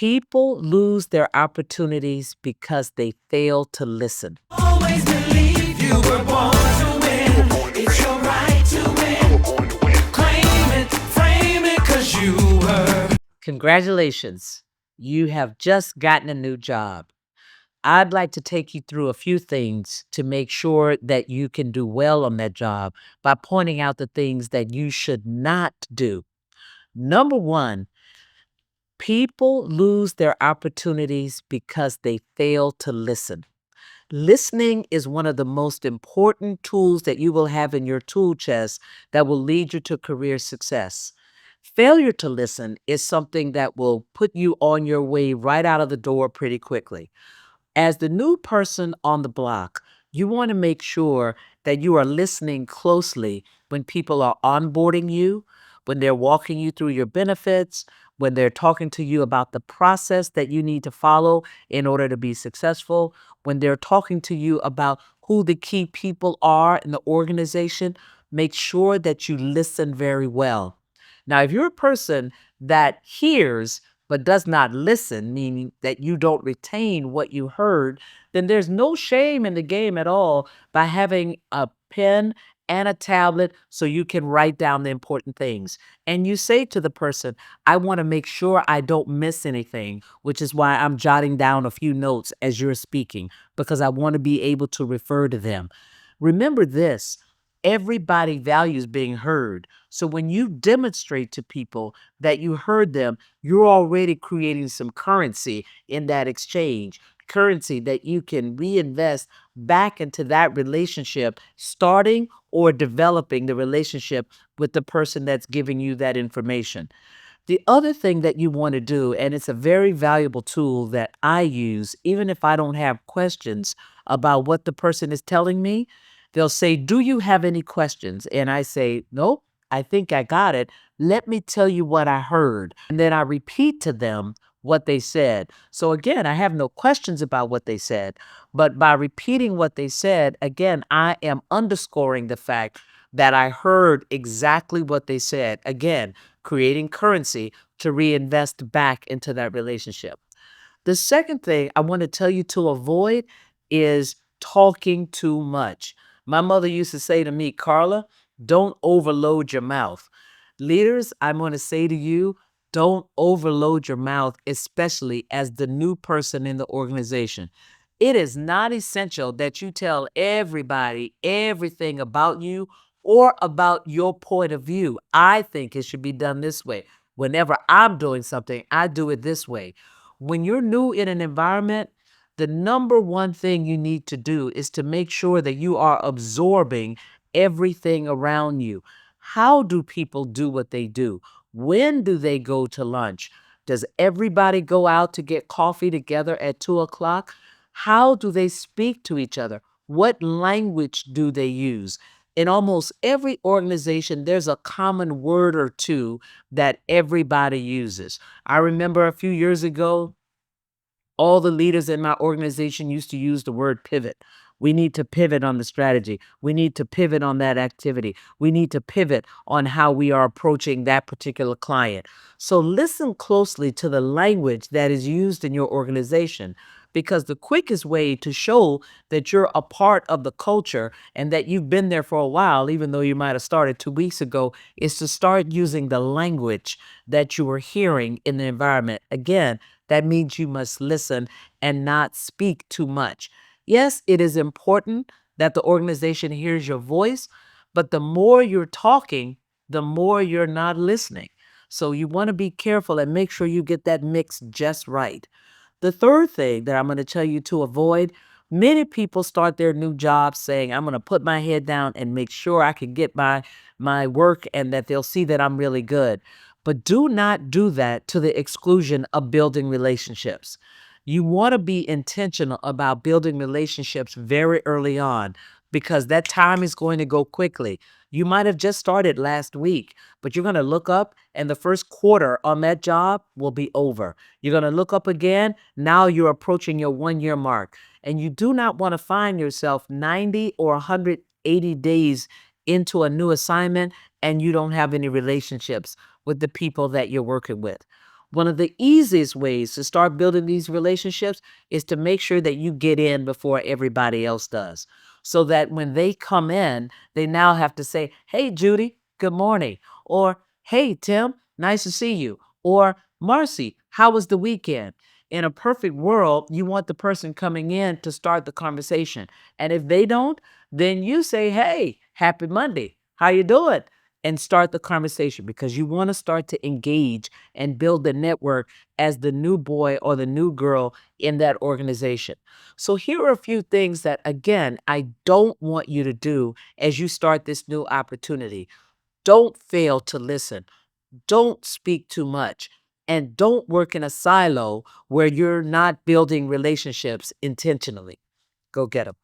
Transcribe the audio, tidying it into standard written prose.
People lose their opportunities because they fail to listen. Always believe you were born to win. It's your right to win. Claim it, frame it, 'cause you were. Congratulations, you have just gotten a new job. I'd like to take you through a few things to make sure that you can do well on that job by pointing out the things that you should not do. Number one, people lose their opportunities because they fail to listen. Listening is one of the most important tools that you will have in your tool chest that will lead you to career success. Failure to listen is something that will put you on your way right out of the door pretty quickly. As the new person on the block, you want to make sure that you are listening closely when people are onboarding you, when they're walking you through your benefits, when they're talking to you about the process that you need to follow in order to be successful, when they're talking to you about who the key people are in the organization. Make sure that you listen very well. Now, if you're a person that hears but does not listen, meaning that you don't retain what you heard, then there's no shame in the game at all by having a pen and a tablet so you can write down the important things. And you say to the person, I want to make sure I don't miss anything, which is why I'm jotting down a few notes as you're speaking, because I want to be able to refer to them. Remember this. Everybody values being heard. So when you demonstrate to people that you heard them, you're already creating some currency in that exchange, currency that you can reinvest back into that relationship, starting or developing the relationship with the person that's giving you that information. The other thing that you want to do, and it's a very valuable tool that I use, even if I don't have questions about what the person is telling me, they'll say, do you have any questions? And I say, nope, I think I got it. Let me tell you what I heard. And then I repeat to them what they said. So again, I have no questions about what they said, but by repeating what they said, again, I am underscoring the fact that I heard exactly what they said. Again, creating currency to reinvest back into that relationship. The second thing I want to tell you to avoid is talking too much. My mother used to say to me, Carla, don't overload your mouth. Leaders, I'm going to say to you, don't overload your mouth, especially as the new person in the organization. It is not essential that you tell everybody everything about you or about your point of view. I think it should be done this way. Whenever I'm doing something, I do it this way. When you're new in an environment, the number one thing you need to do is to make sure that you are absorbing everything around you. How do people do what they do? When do they go to lunch? Does everybody go out to get coffee together at 2 o'clock? How do they speak to each other? What language do they use? In almost every organization, there's a common word or two that everybody uses. I remember a few years ago, all the leaders in my organization used to use the word pivot. We need to pivot on the strategy. We need to pivot on that activity. We need to pivot on how we are approaching that particular client. So listen closely to the language that is used in your organization, because the quickest way to show that you're a part of the culture and that you've been there for a while, even though you might have started 2 weeks ago, is to start using the language that you are hearing in the environment. Again, that means you must listen and not speak too much. Yes, it is important that the organization hears your voice, but the more you're talking, the more you're not listening. So you want to be careful and make sure you get that mix just right. The third thing that I'm going to tell you to avoid, many people start their new job saying, I'm going to put my head down and make sure I can get my work and that they'll see that I'm really good. But do not do that to the exclusion of building relationships. You want to be intentional about building relationships very early on, because that time is going to go quickly. You might have just started last week, but you're going to look up and the first quarter on that job will be over. You're going to look up again. Now you're approaching your 1 year mark, and you do not want to find yourself 90 or 180 days into a new assignment and you don't have any relationships with the people that you're working with. One of the easiest ways to start building these relationships is to make sure that you get in before everybody else does. So that when they come in, they now have to say, "Hey, Judy, good morning." Or, "Hey, Tim, nice to see you." Or, "Marcy, how was the weekend?" In a perfect world, you want the person coming in to start the conversation. And if they don't, then you say, "Hey, happy Monday. How you doing?" And start the conversation because you want to start to engage and build the network as the new boy or the new girl in that organization. So here are a few things that, again, I don't want you to do as you start this new opportunity. Don't fail to listen. Don't speak too much. And don't work in a silo where you're not building relationships intentionally. Go get them.